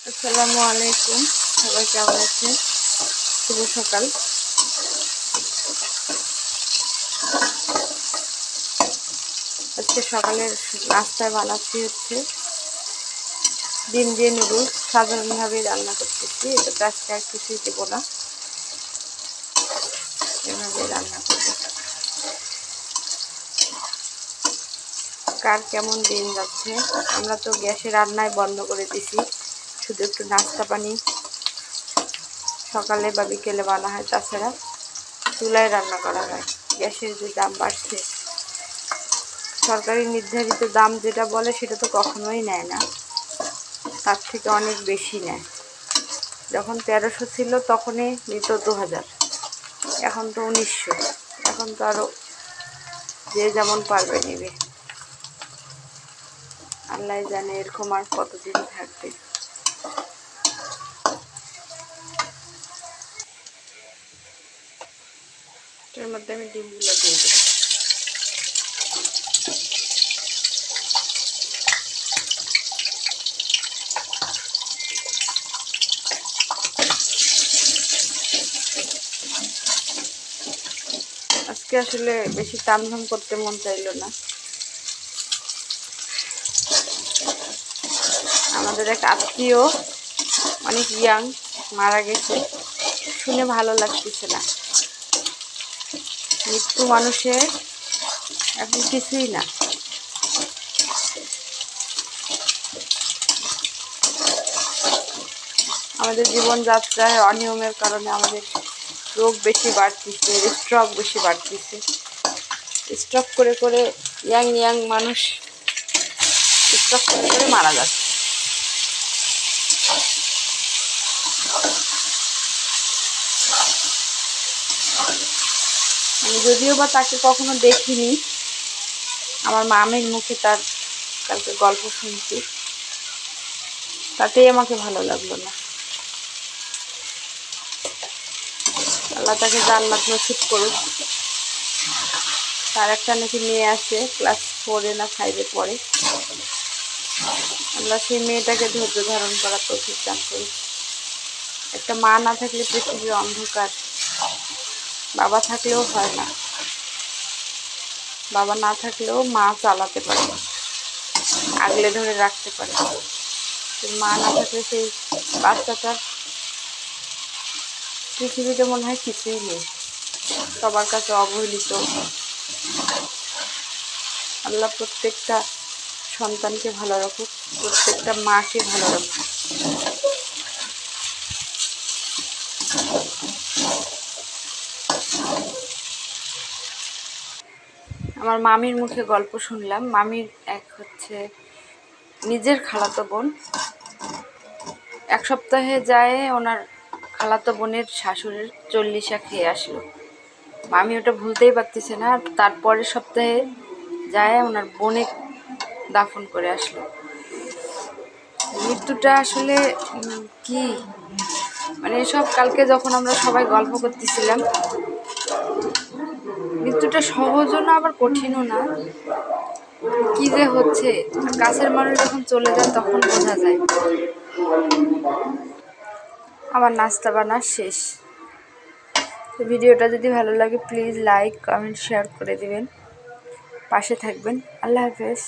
আসসালামু আলাইকুম, সবাই কেমন আছেন? শুভ সকাল। আজকে সকালের নাস্তায় বানাচ্ছি হচ্ছে ডিম দিয়ে নুডলস। সাধারণভাবেই রান্না করতেছি, এটাতে আজকে আর কিছুই দেবো না, এভাবে রান্না করবো। কার কেমন দিন যাচ্ছে? আমরা তো গ্যাসে রান্নায় বন্ধ করে দিছি, শুধু একটু নাস্তা পানি সকালে বা বিকেলে বানা হয়, তাছাড়া চুলায় রান্না করা হয়। গ্যাসের যে দাম বাড়ছে, সরকারি নির্ধারিত দাম যেটা বলে সেটা তো কখনোই নেয় না, তার থেকে অনেক বেশি নেয়। যখন 1300 ছিল তখনই নিত 2000, এখন তো 1900। এখন তো আরও যে যেমন পারবে নেবে। আল্লাহ জানে এরকম আর কতদিন থাকবে। এটার মধ্যে আমি ডিমগুলো দিয়ে দেবো। আজকে আসলে বেশি তামঝাম করতে মন চাইলো না। আমাদের এক আত্মীয় অনেক ইয়াং মারা গেছে, শুনে ভালো লাগতেছে না। মৃত্যু মানুষের এখন কিছুই না। আমাদের জীবনযাত্রায় অনিয়মের কারণে আমাদের রোগ বেশি বাড়তেছে, স্ট্রোক বেশি বাড়তেছে। স্ট্রোক করে করে ইয়াং মানুষ স্ট্রোক করে করে মারা যাচ্ছে। আমি যদিও বা তাকে কখনো দেখিনি, আমার মামির মুখে তার কালকে গল্প শুনছি, তাতেই আমাকে ভালো লাগলো না। আল্লাহ তাকে জান্নাত নসিব করুক। তার একটা নাকি মেয়ে আছে, ক্লাস 4 না 5 পড়ে। আল্লাহ সেই মেয়েটাকে ধৈর্য ধারণ করার তৌফিক দান করুক। একটা মা না থাকলে পৃথিবীর অন্ধকার। বাবা থাকলেও হয় না, বাবা না থাকলেও মা চালাতে পারে, আগলে ধরে রাখতে পারে। মা না থাকলে সেই বাচ্চাটার পৃথিবীতে মনে হয় কিছুই নেই, সবার কাছে অবহেলিত। আল্লাহ প্রত্যেকটা সন্তানকে ভালো রাখুক, প্রত্যেকটা মাকে ভালো রাখুক। আমার মামির মুখে গল্প শুনলাম। মামির এক হচ্ছে নিজের খালাতো বোন, এক সপ্তাহে যায় ওনার খালাতো বোনের শাশুড়ির 40 খেয়ে আসলো। মামি ওটা ভুলতেই পারতেছে না। তারপরের সপ্তাহে যায় ওনার বোনে দাফন করে আসলো। মৃত্যুটা আসলে কি মানে এসব কালকে যখন আমরা সবাই গল্প করতেছিলাম, মৃত্যুটা সহজও না আবার কঠিনও না। কি যে হচ্ছে, কাছের মানুষ যখন চলে যায় তখন বোঝা যায়। আমার নাস্তা বানা শেষ। তো ভিডিওটা যদি ভালো লাগে প্লিজ লাইক, কমেন্ট, শেয়ার করে দিবেন, পাশে থাকবেন। আল্লাহ হাফেজ।